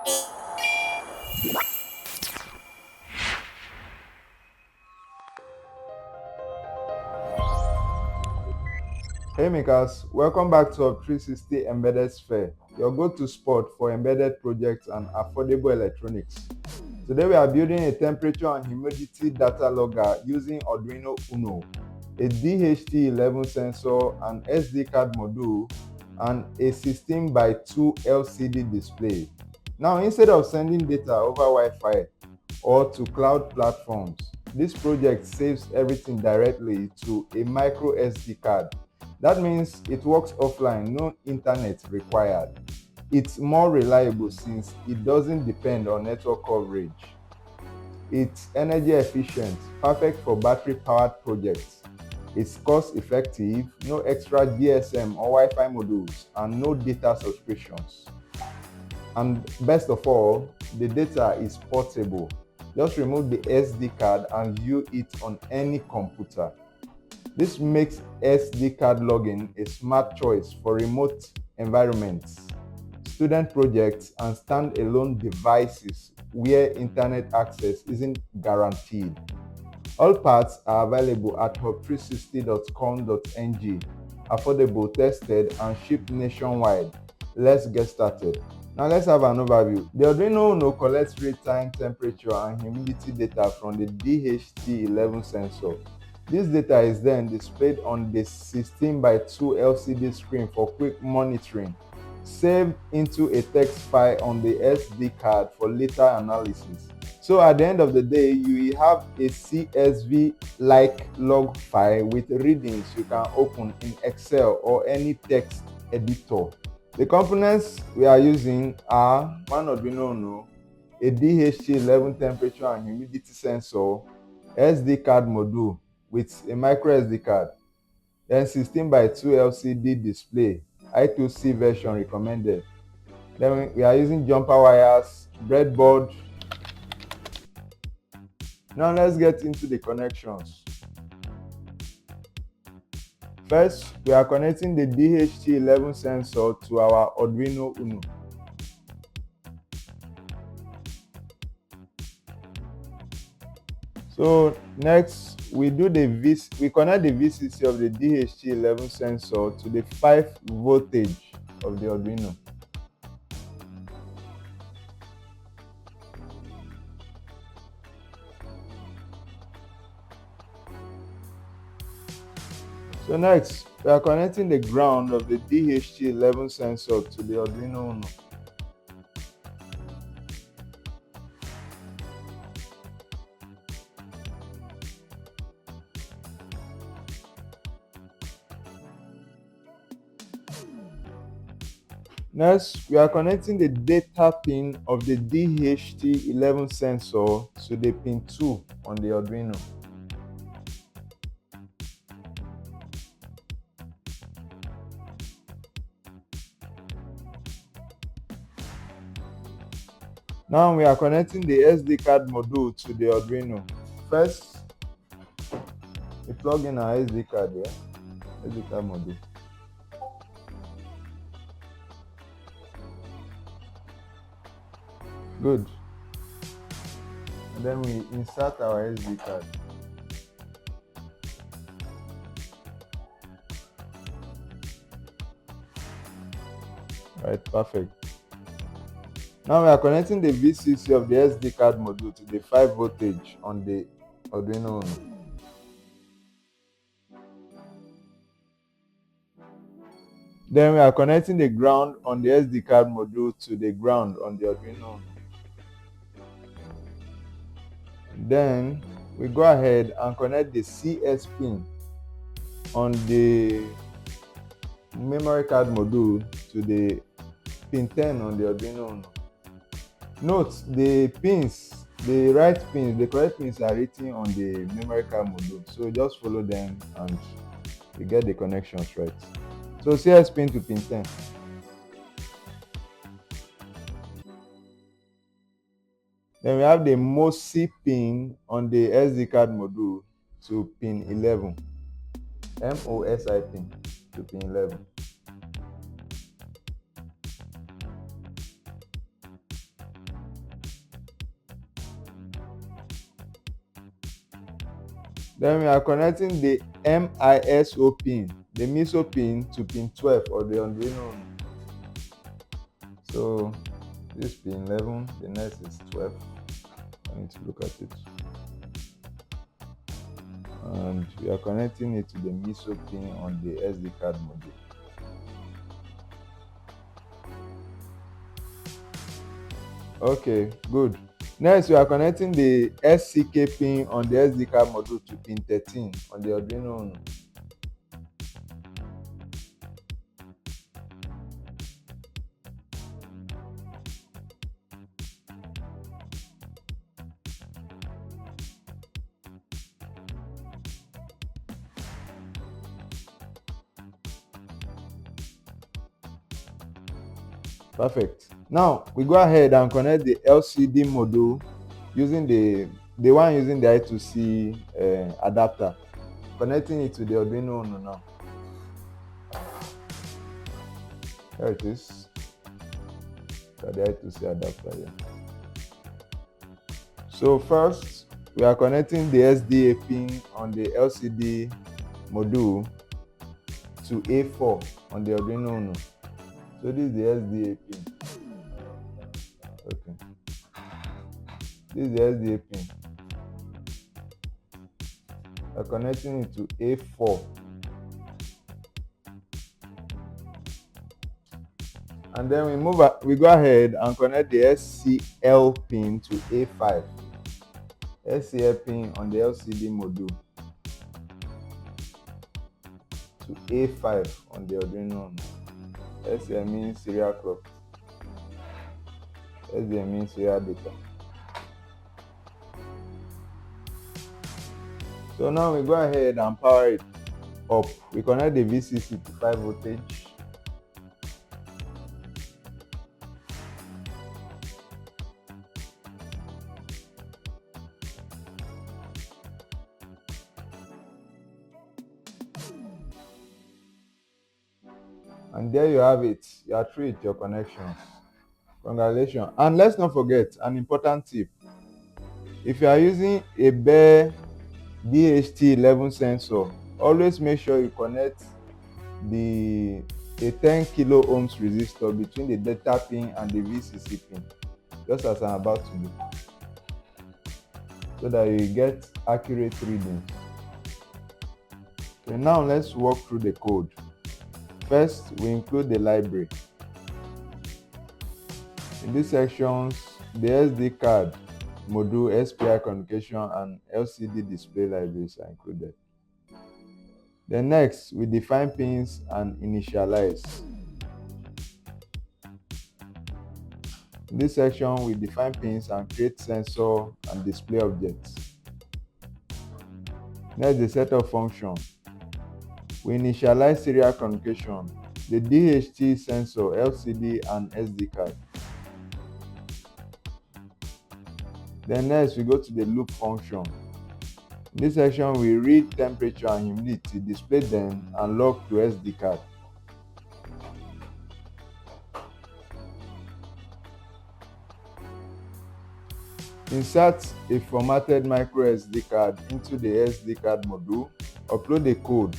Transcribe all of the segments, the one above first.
Hey makers, welcome back to our 360 Embedded Sphere, your go-to spot for embedded projects and affordable electronics. Today we are building a temperature and humidity data logger using Arduino Uno, a DHT11 sensor, an SD card module, and a 16 by 2 LCD display. Now, instead of sending data over Wi-Fi or to cloud platforms, this project saves everything directly to a micro SD card. That means it works offline, no internet required. It's more reliable since it doesn't depend on network coverage. It's energy efficient, perfect for battery-powered projects. It's cost-effective, no extra GSM or Wi-Fi modules, and no data subscriptions. And best of all, the data is portable. Just remove the SD card and view it on any computer. This makes SD card logging a smart choice for remote environments, student projects, and standalone devices where internet access isn't guaranteed. All parts are available at hub360.com.ng, affordable, tested, and shipped nationwide. Let's get started. Now let's have an overview. The Arduino Uno collects real-time temperature and humidity data from the DHT11 sensor. This data is then displayed on the 16 by 2 LCD screen for quick monitoring, saved into a text file on the SD card for later analysis. So at the end of the day, you have a CSV-like log file with readings you can open in Excel or any text editor. The components we are using are one Arduino Uno, a DHT11 temperature and humidity sensor, SD card module with a micro SD card, then 16 by 2 LCD display, I2C version recommended. Then we are using jumper wires, breadboard. Now let's get into the connections. First, we are connecting the DHT11 sensor to our Arduino Uno. So next, we connect the VCC of the DHT11 sensor to the 5 voltage of the Arduino. So next, we are connecting the ground of the DHT11 sensor to the Arduino Uno. Next, we are connecting the data pin of the DHT11 sensor to the pin 2 on the Arduino. Now we are connecting the SD card module to the Arduino. First, we plug in our SD card here, SD card module. Good. And then we insert our SD card. Right, perfect. Now we are connecting the VCC of the SD card module to the 5 voltage on the Arduino Uno. Then we are connecting the ground on the SD card module to the ground on the Arduino Uno. Then we go ahead and connect the CS pin on the memory card module to the pin 10 on the Arduino Uno. Note the pins, the correct pins are written on the memory card module, so just follow them and you get the connections right. So CS pin to pin 10. Then we have the MOSI pin on the SD card module to pin 11. MOSI pin to pin 11. Then we are connecting the MISO pin, the MISO pin, to pin 12 of the Arduino Uno. So this pin 11, the next is 12. I need to look at it. And we are connecting it to the MISO pin on the SD card module. Okay, good. Next, we are connecting the SCK pin on the SD card module to pin 13 on the Arduino Uno. Perfect. Now we go ahead and connect the LCD module using the one using the I2C adapter. Connecting it to the Arduino Uno now. Here it is. The I2C adapter here. So first, we are connecting the SDA pin on the LCD module to A4 on the Arduino Uno. So this is the SDA pin. Okay. This is the SDA pin. We're connecting it to A4. And then we go ahead and connect the SCL pin to A5. SCL pin on the LCD module to A5 on the Arduino Uno. SCL means serial clock. SDA means serial data. So now we go ahead and power it up. We connect the VCC to 5 voltage. And there you have it. You are through with your connections. Congratulations. And let's not forget an important tip. If you are using a bare DHT11 sensor, always make sure you connect a 10 kilo ohms resistor between the data pin and the VCC pin, just as I'm about to do, so that you get accurate readings. Okay, now let's walk through the code. First, we include the library. In these sections, the SD card module, SPI communication, and LCD display libraries are included. Then next, we define pins and initialize. In this section, we define pins and create sensor and display objects. Next, the setup function. We initialize serial communication, the DHT sensor, LCD, and SD card. Then next, we go to the loop function. In this section, we read temperature and humidity, display them, and log to SD card. Insert a formatted micro SD card into the SD card module, upload the code,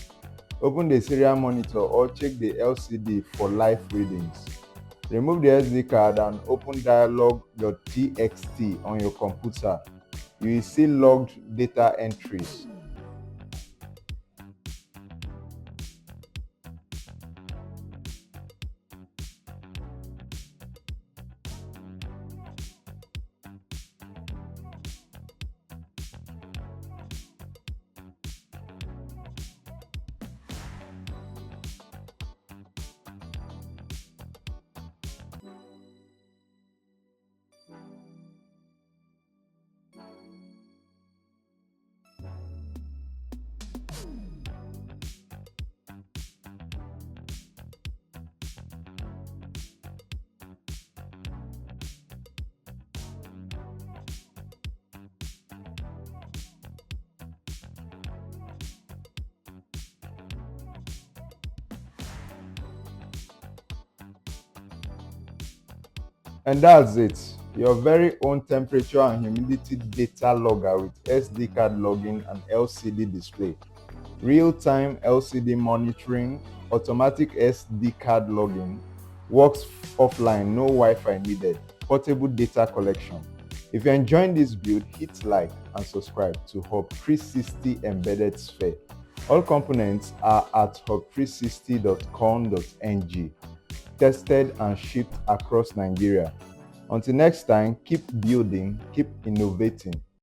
open the serial monitor or check the LCD for live readings. Remove the SD card and open dialog.txt on your computer. You will see logged data entries. And that's it. Your very own temperature and humidity data logger with SD card login and LCD display. Real-time LCD monitoring, automatic SD card login, works offline, no Wi-Fi needed, portable data collection. If you're enjoying this build, hit like and subscribe to Hub 360 Embedded Sphere. All components are at hub360.com.ng, tested and shipped across Nigeria. Until next time, keep building, keep innovating.